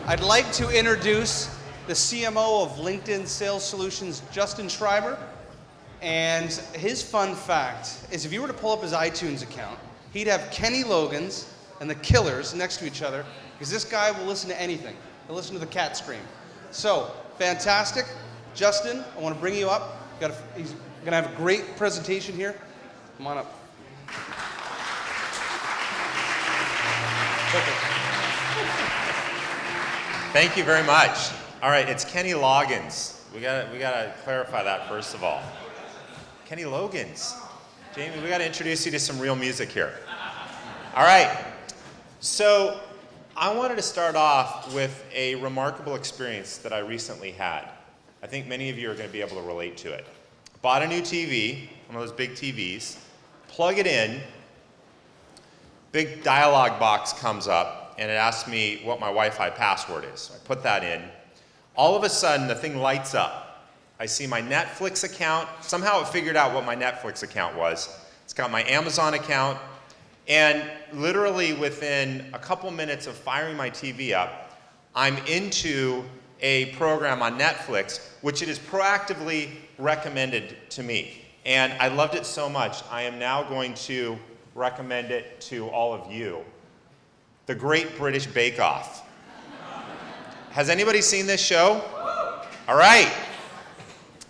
I'd like to introduce the CMO of LinkedIn Sales Solutions, Justin Schreiber. And his fun fact is if you were to pull up his iTunes account, he'd have Kenny Loggins and the Killers next to each other, because this guy will listen to anything. He'll listen to the cat scream. So, fantastic. Justin, I want to bring you up. He's going to have a great presentation here. Come on up. Thank you very much. All right, it's Kenny Loggins. We gotta clarify that first of all. Kenny Loggins. Jamie, we gotta introduce you to some real music here. All right, so I wanted to start off with a remarkable experience that I recently had. I think many of you are gonna be able to relate to it. Bought a new TV, one of those big TVs, plug it in, big dialog box comes up, and it asks me what my Wi-Fi password is. So I put that in. All of a sudden, the thing lights up. I see my Netflix account. Somehow it figured out what my Netflix account was. It's got my Amazon account. And literally within a couple minutes of firing my TV up, I'm into a program on Netflix, which it is proactively recommended to me. And I loved it so much, I am now going to recommend it to all of you. The Great British Bake Off. Has anybody seen this show? All right.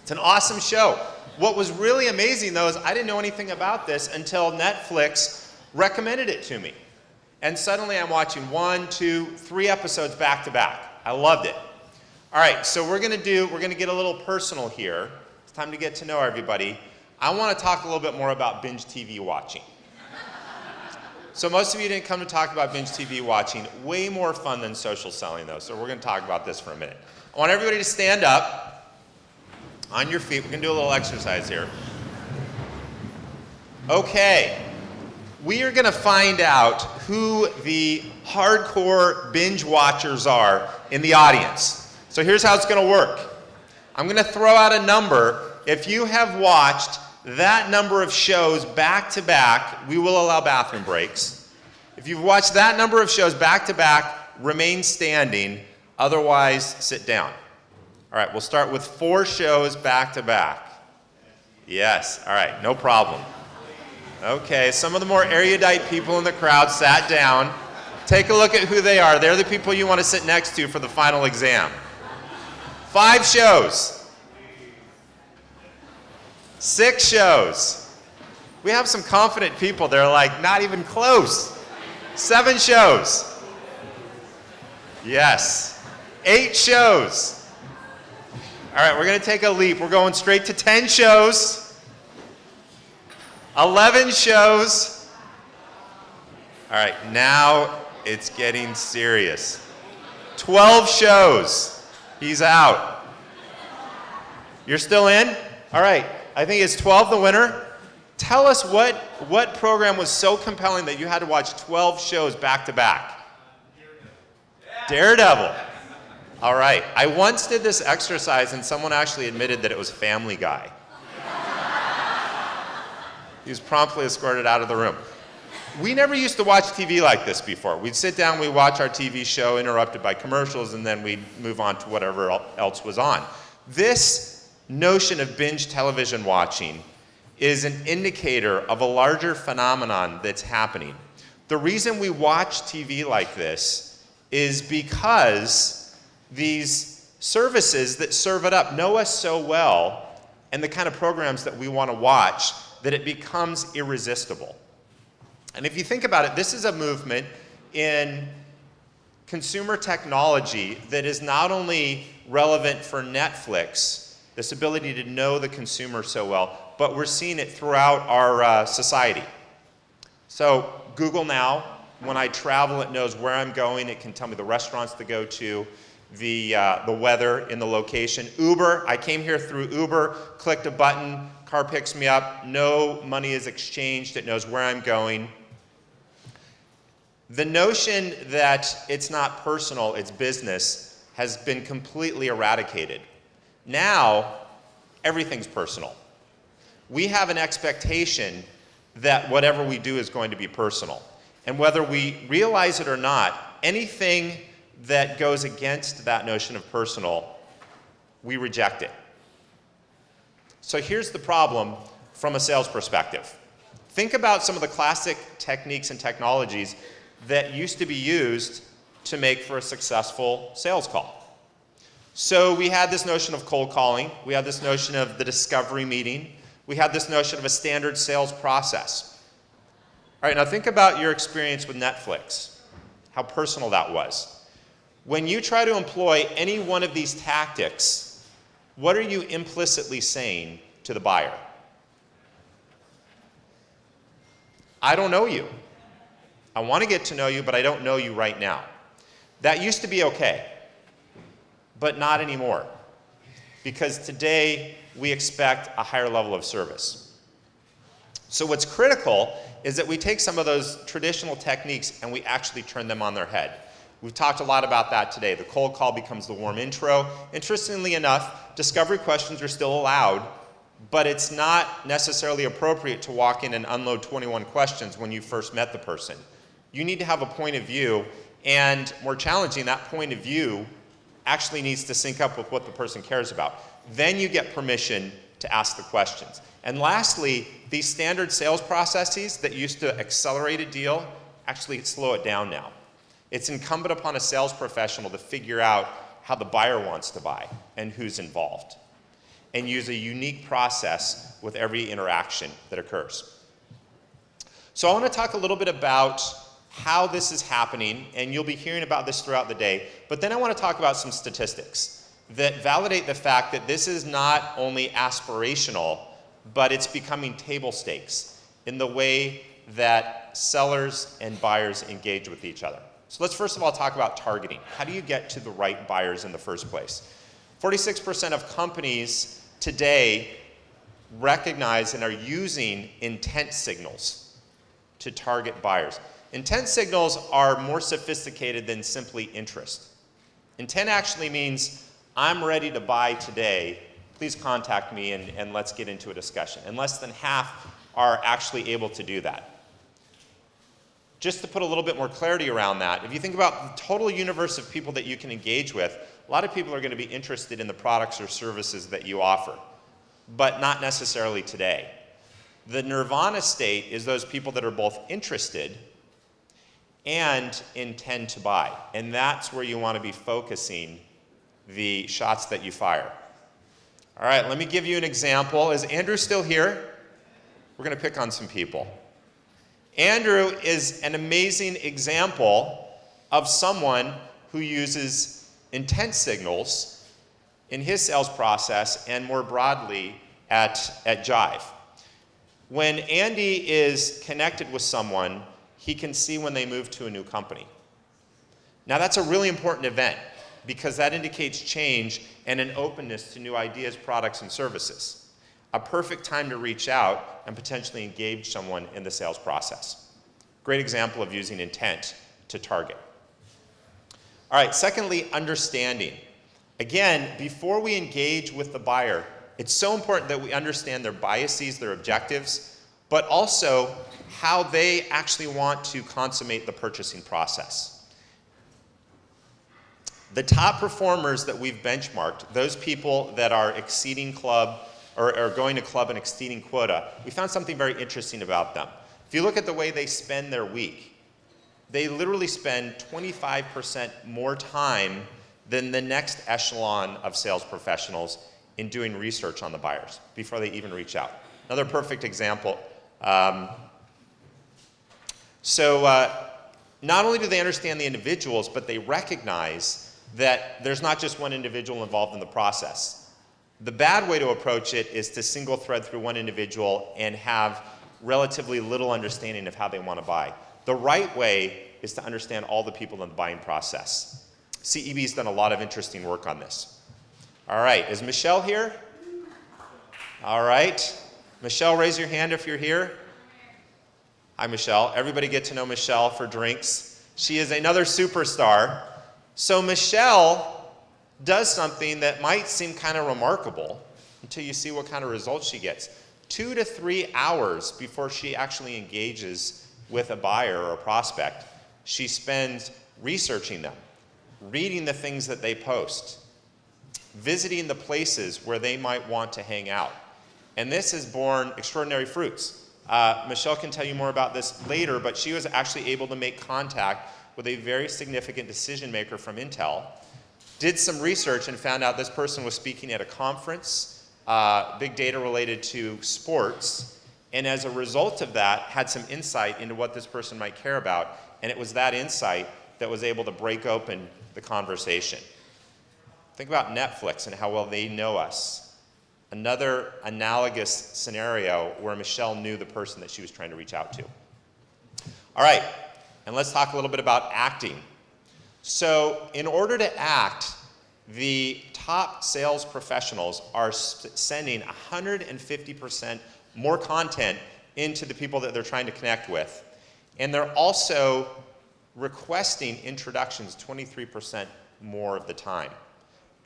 It's an awesome show. What was really amazing, though, is I didn't know anything about this until Netflix recommended it to me. And suddenly I'm watching 1, 2, 3 episodes back to back. I loved it. All right, so we're gonna get a little personal here. It's time to get to know everybody. I want to talk a little bit more about binge TV watching. So most of you didn't come to talk about binge TV watching. Way more fun than social selling, though, so we're going to talk about this for a minute. I want everybody to stand up on your feet. We're going to do a little exercise here. Okay. We are going to find out who the hardcore binge watchers are in the audience. So here's how it's going to work. I'm going to throw out a number. If you have watched that number of shows back to back, we will allow bathroom breaks. If you've watched that number of shows back to back, remain standing, otherwise sit down. All right, we'll start with 4 shows back to back. Yes, all right, no problem. Okay, some of the more erudite people in the crowd sat down. Take a look at who they are. They're the people you want to sit next to for the final exam. 5 shows. 6 shows. We have some confident people. They're like, not even close. 7 shows. Yes. 8 shows. All right, we're going to take a leap. We're going straight to 10 shows. 11 shows. All right, now it's getting serious. 12 shows. He's out. You're still in? All right. I think it's 12 the winner. Tell us what program was so compelling that you had to watch 12 shows back to back. Daredevil. All right. I once did this exercise and someone actually admitted that it was Family Guy. He was promptly escorted out of the room. We never used to watch TV like this before. We'd sit down, we'd watch our TV show interrupted by commercials, and then we'd move on to whatever else was on. This notion of binge television watching is an indicator of a larger phenomenon that's happening. The reason we watch TV like this is because these services that serve it up know us so well and the kind of programs that we want to watch that it becomes irresistible. And if you think about it, this is a movement in consumer technology that is not only relevant for Netflix, this ability to know the consumer so well, but we're seeing it throughout our society. So Google Now, when I travel, it knows where I'm going. It can tell me the restaurants to go to, the weather in the location. Uber, I came here through Uber, clicked a button, car picks me up, no money is exchanged, it knows where I'm going. The notion that it's not personal, it's business, has been completely eradicated. Now, everything's personal. We have an expectation that whatever we do is going to be personal. And whether we realize it or not, anything that goes against that notion of personal, we reject it. So here's the problem from a sales perspective. Think about some of the classic techniques and technologies that used to be used to make for a successful sales call. So we had this notion of cold calling. We had this notion of the discovery meeting. We had this notion of a standard sales process. All right, now think about your experience with Netflix, how personal that was. When you try to employ any one of these tactics, what are you implicitly saying to the buyer? I don't know you. I want to get to know you, but I don't know you right now. That used to be okay, but not anymore. Because today, we expect a higher level of service. So what's critical is that we take some of those traditional techniques and we actually turn them on their head. We've talked a lot about that today. The cold call becomes the warm intro. Interestingly enough, discovery questions are still allowed, but it's not necessarily appropriate to walk in and unload 21 questions when you first met the person. You need to have a point of view, and more challenging, that point of view actually needs to sync up with what the person cares about. Then you get permission to ask the questions. And lastly, these standard sales processes that used to accelerate a deal actually slow it down now. It's incumbent upon a sales professional to figure out how the buyer wants to buy and who's involved, and use a unique process with every interaction that occurs. So I want to talk a little bit about how this is happening, and you'll be hearing about this throughout the day, but then I want to talk about some statistics that validate the fact that this is not only aspirational, but it's becoming table stakes in the way that sellers and buyers engage with each other. So let's first of all talk about targeting. How do you get to the right buyers in the first place? 46% of companies today recognize and are using intent signals to target buyers. Intent signals are more sophisticated than simply interest. Intent actually means, I'm ready to buy today, please contact me and let's get into a discussion. And less than half are actually able to do that. Just to put a little bit more clarity around that, if you think about the total universe of people that you can engage with, a lot of people are going to be interested in the products or services that you offer, but not necessarily today. The nirvana state is those people that are both interested and intend to buy. And that's where you want to be focusing the shots that you fire. All right, let me give you an example. Is Andrew still here? We're going to pick on some people. Andrew is an amazing example of someone who uses intent signals in his sales process and more broadly at Jive. When Andy is connected with someone, he can see when they move to a new company. Now that's a really important event because that indicates change and an openness to new ideas, products, and services. A perfect time to reach out and potentially engage someone in the sales process. Great example of using intent to target. All right, secondly, understanding. Again, before we engage with the buyer, it's so important that we understand their biases, their objectives, but also how they actually want to consummate the purchasing process. The top performers that we've benchmarked, those people that are exceeding club or going to club and exceeding quota, we found something very interesting about them. If you look at the way they spend their week, they literally spend 25% more time than the next echelon of sales professionals in doing research on the buyers before they even reach out. Another perfect example. Not only do they understand the individuals, but they recognize that there's not just one individual involved in the process. The bad way to approach it is to single thread through one individual and have relatively little understanding of how they want to buy. The right way is to understand all the people in the buying process. CEB's done a lot of interesting work on this. All right, is Michelle here? All right. Michelle, raise your hand if you're here. Hi, Michelle. Everybody get to know Michelle for drinks. She is another superstar. So Michelle does something that might seem kind of remarkable until you see what kind of results she gets. 2 to 3 hours before she actually engages with a buyer or a prospect, she spends researching them, reading the things that they post, visiting the places where they might want to hang out. And this has borne extraordinary fruits. Michelle can tell you more about this later, but she was actually able to make contact with a very significant decision maker from Intel, did some research and found out this person was speaking at a conference, big data related to sports, and as a result of that, had some insight into what this person might care about, and it was that insight that was able to break open the conversation. Think about Netflix and how well they know us. Another analogous scenario where Michelle knew the person that she was trying to reach out to. All right, and let's talk a little bit about acting. So in order to act, the top sales professionals are sending 150% more content into the people that they're trying to connect with. And they're also requesting introductions 23% more of the time.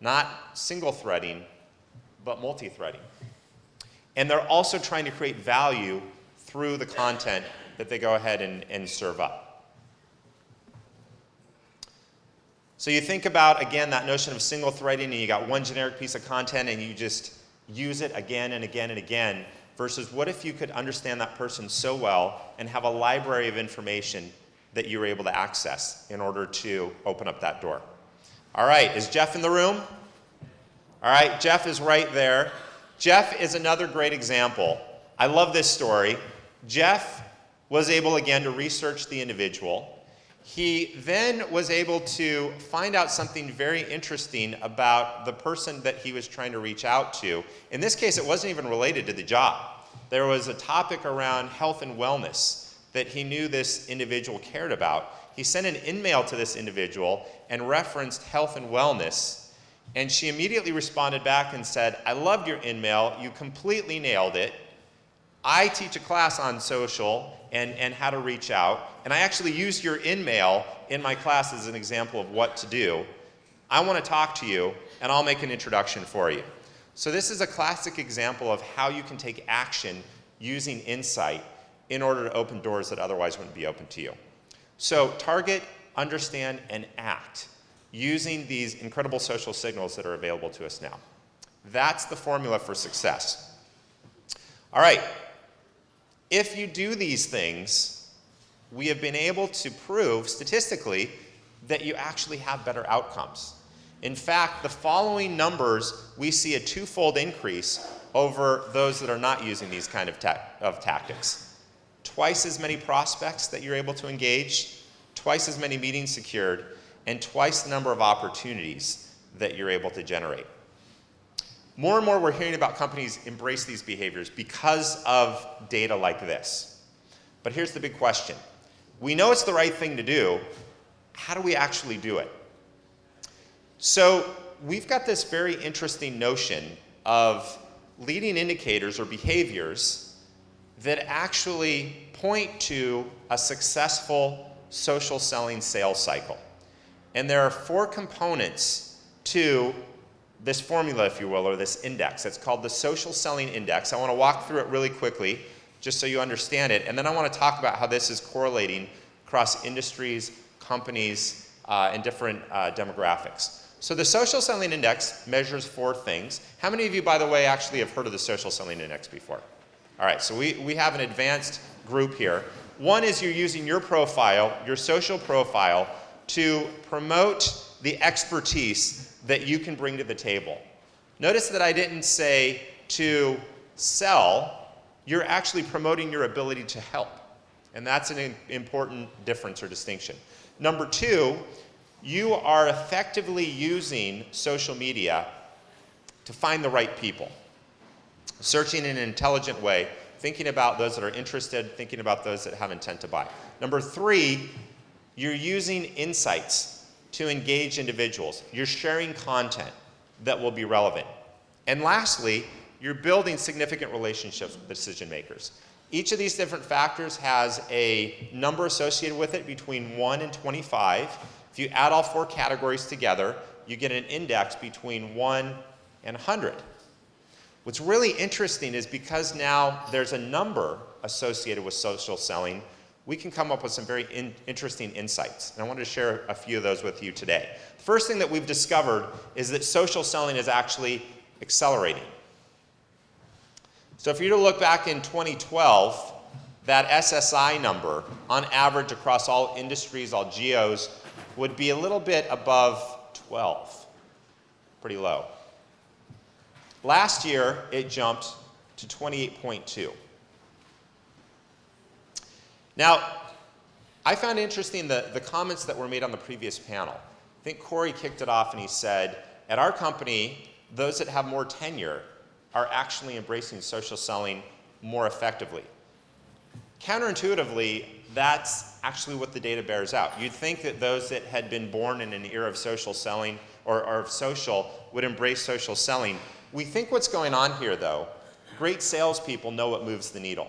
Not single threading, but multi-threading. And they're also trying to create value through the content that they go ahead and serve up. So you think about, again, that notion of single threading, and you got one generic piece of content and you just use it again and again and again, versus what if you could understand that person so well and have a library of information that you were able to access in order to open up that door. All right, is Jeff in the room? All right, Jeff is right there. Jeff is another great example. I love this story. Jeff was able, again, to research the individual. He then was able to find out something very interesting about the person that he was trying to reach out to. In this case, it wasn't even related to the job. There was a topic around health and wellness that he knew this individual cared about. He sent an in-mail to this individual and referenced health and wellness, and she immediately responded back and said, "I loved your in-mail, you completely nailed it. I teach a class on social and how to reach out, and I actually used your in-mail in my class as an example of what to do. I want to talk to you, and I'll make an introduction for you." So this is a classic example of how you can take action using insight in order to open doors that otherwise wouldn't be open to you. So target, understand, and act using these incredible social signals that are available to us now. That's the formula for success. All right. If you do these things, we have been able to prove statistically that you actually have better outcomes. In fact, the following numbers, we see a twofold increase over those that are not using these kind of tactics. Twice as many prospects that you're able to engage, twice as many meetings secured, and twice the number of opportunities that you're able to generate. More and more we're hearing about companies embrace these behaviors because of data like this. But here's the big question. We know it's the right thing to do. How do we actually do it? So we've got this very interesting notion of leading indicators or behaviors that actually point to a successful social selling sales cycle. And there are 4 components to this formula, if you will, or this index. It's called the Social Selling Index. I want to walk through it really quickly just so you understand it. And then I want to talk about how this is correlating across industries, companies, and different demographics. So the Social Selling Index measures 4 things. How many of you, by the way, actually have heard of the Social Selling Index before? All right, so we have an advanced group here. One is you're using your profile, your social profile, to promote the expertise that you can bring to the table. Notice that I didn't say to sell, you're actually promoting your ability to help. And that's an important difference or distinction. Number 2, you are effectively using social media to find the right people. Searching in an intelligent way, thinking about those that are interested, thinking about those that have intent to buy. Number 3, you're using insights to engage individuals. You're sharing content that will be relevant. And lastly, you're building significant relationships with decision makers. Each of these different factors has a number associated with it between 1 and 25. If you add all 4 categories together, you get an index between 1 and 100. What's really interesting is because now there's a number associated with social selling, we can come up with some very interesting insights. And I wanted to share a few of those with you today. The first thing that we've discovered is that social selling is actually accelerating. So if you were to look back in 2012, that SSI number, on average across all industries, all geos, would be a little bit above 12. Pretty low. Last year, it jumped to 28.2. Now, I found interesting the comments that were made on the previous panel. I think Corey kicked it off and he said, at our company, those that have more tenure are actually embracing social selling more effectively. Counterintuitively, that's actually what the data bears out. You'd think that those that had been born in an era of social selling or of social would embrace social selling. We think what's going on here, though, great salespeople know what moves the needle,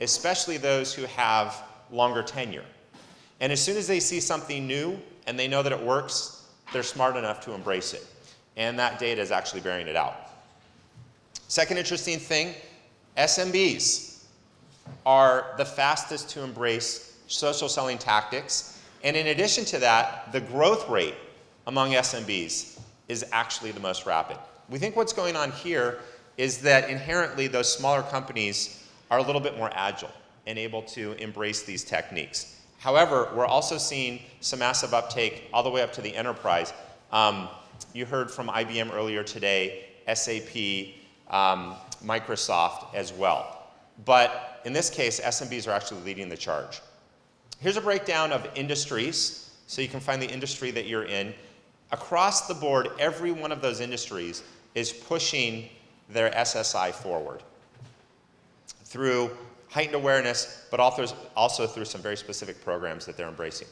especially those who have longer tenure. And as soon as they see something new and they know that it works, they're smart enough to embrace it. And that data is actually bearing it out. Second interesting thing, SMBs are the fastest to embrace social selling tactics. And in addition to that, the growth rate among SMBs is actually the most rapid. We think what's going on here is that inherently those smaller companies are a little bit more agile and able to embrace these techniques. However, we're also seeing some massive uptake all the way up to the enterprise. You heard from IBM earlier today, SAP, Microsoft as well. But in this case, SMBs are actually leading the charge. Here's a breakdown of industries, so you can find the industry that you're in. Across the board, every one of those industries is pushing their SSI forward through heightened awareness, but also through some very specific programs that they're embracing.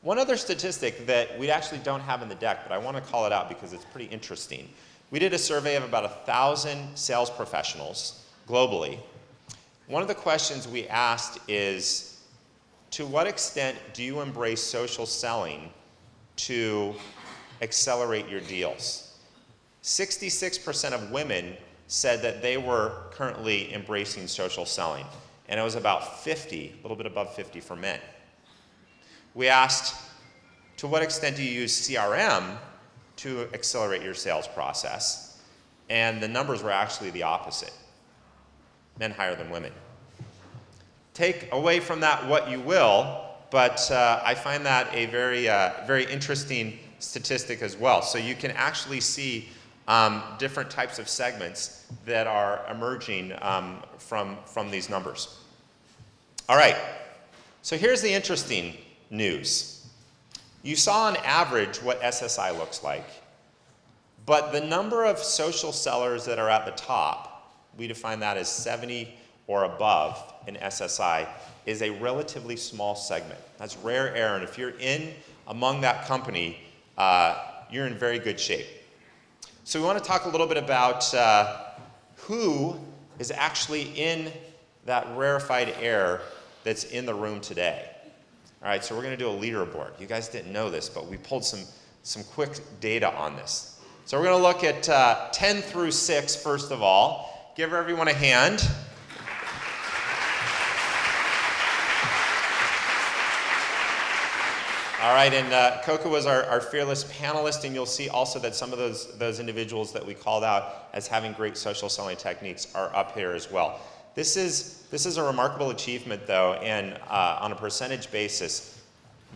One other statistic that we actually don't have in the deck, but I want to call it out because it's pretty interesting. We did a survey of about 1,000 sales professionals globally. One of the questions we asked is, to what extent do you embrace social selling to accelerate your deals? 66% of women said that they were currently embracing social selling, and it was about 50, a little bit above 50 for men. We asked, to what extent do you use CRM to accelerate your sales process? And the numbers were actually the opposite. Men higher than women. Take away from that what you will, but I find that a very interesting statistic as well. So you can actually see different types of segments that are emerging from these numbers. All right, so here's the interesting news. You saw on average what SSI looks like, but the number of social sellers that are at the top, we define that as 70 or above in SSI, is a relatively small segment. That's rare air, and if you're in among that company, you're in very good shape. So we want to talk a little bit about who is actually in that rarefied air that's in the room today. All right, so we're going to do a leaderboard. You guys didn't know this, but we pulled some quick data on this. So we're going to look at 10 through 6 first of all. Give everyone a hand. All right, and Coco was our fearless panelist, and you'll see also that some of those individuals that we called out as having great social selling techniques are up here as well. This is a remarkable achievement, though, and on a percentage basis,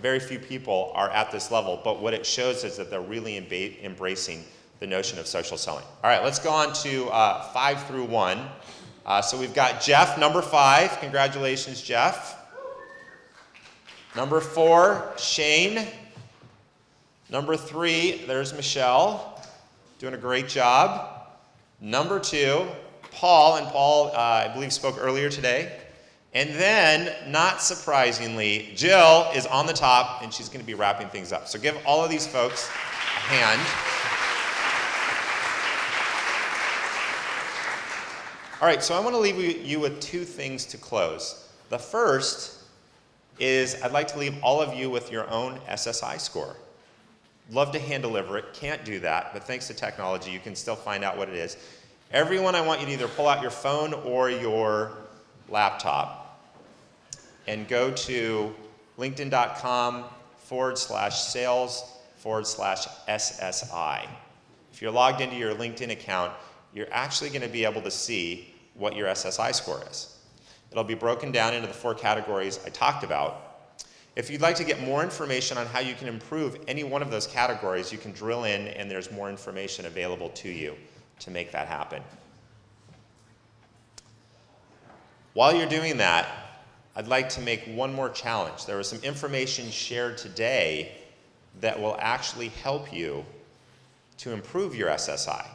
very few people are at this level, but what it shows is that they're really embracing the notion of social selling. All right, let's go on to 5 through 1. So we've got Jeff, number 5. Congratulations, Jeff. Number 4, Shane. Number 3, there's Michelle, doing a great job. Number 2, Paul, and Paul, I believe, spoke earlier today. And then, not surprisingly, Jill is on the top, and she's going to be wrapping things up. So give all of these folks a hand. All right, so I want to leave you with 2 things to close. The first is I'd like to leave all of you with your own SSI score. Love to hand deliver it, can't do that, but thanks to technology, you can still find out what it is. Everyone, I want you to either pull out your phone or your laptop. and go to linkedin.com/sales/SSI. If you're logged into your LinkedIn account, you're actually going to be able to see what your SSI score is. It'll be broken down into the 4 categories I talked about. If you'd like to get more information on how you can improve any one of those categories, you can drill in and there's more information available to you to make that happen. While you're doing that, I'd like to make one more challenge. There was some information shared today that will actually help you to improve your SSI.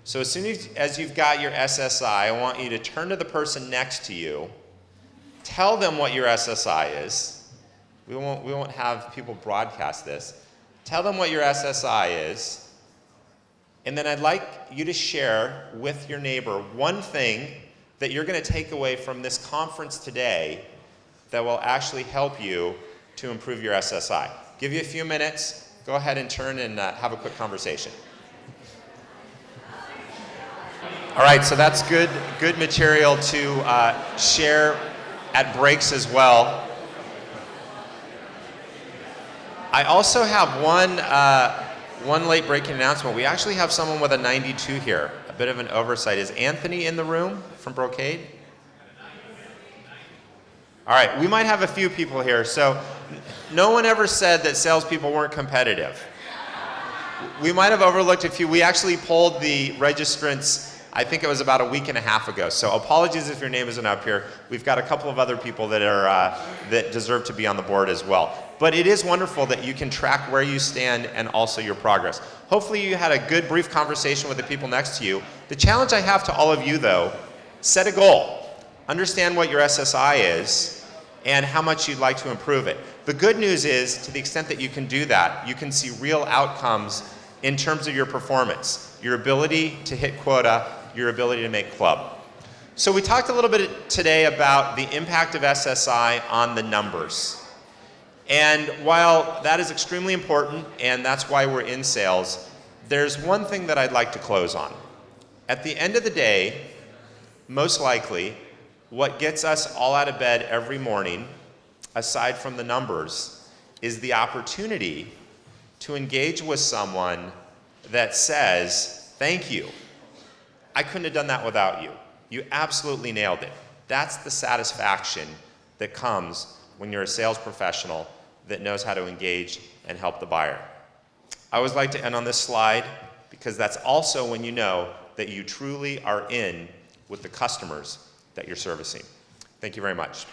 So as soon as you've got your SSI, I want you to turn to the person next to you, tell them what your SSI is. We won't have people broadcast this. Tell them what your SSI is, and then I'd like you to share with your neighbor one thing that you're going to take away from this conference today that will actually help you to improve your SSI. Give you a few minutes. Go ahead and turn and have a quick conversation. All right, so that's good material to share at breaks as well. I also have one late breaking announcement. We actually have someone with a 92 here. A bit of an oversight. Is Anthony in the room from Brocade? All right, we might have a few people here. So no one ever said that salespeople weren't competitive. We might have overlooked a few. We actually polled the registrants, I think it was about a week and a half ago. So apologies if your name isn't up here. We've got a couple of other people that that deserve to be on the board as well. But it is wonderful that you can track where you stand and also your progress. Hopefully you had a good brief conversation with the people next to you. The challenge I have to all of you though, set a goal. Understand what your SSI is and how much you'd like to improve it. The good news is, to the extent that you can do that, you can see real outcomes in terms of your performance, your ability to hit quota, your ability to make club. So we talked a little bit today about the impact of SSI on the numbers. And while that is extremely important, and that's why we're in sales, there's one thing that I'd like to close on. At the end of the day, most likely, what gets us all out of bed every morning, aside from the numbers, is the opportunity to engage with someone that says, "Thank you. I couldn't have done that without you. You absolutely nailed it." That's the satisfaction that comes when you're a sales professional that knows how to engage and help the buyer. I always like to end on this slide because that's also when you know that you truly are in with the customers that you're servicing. Thank you very much.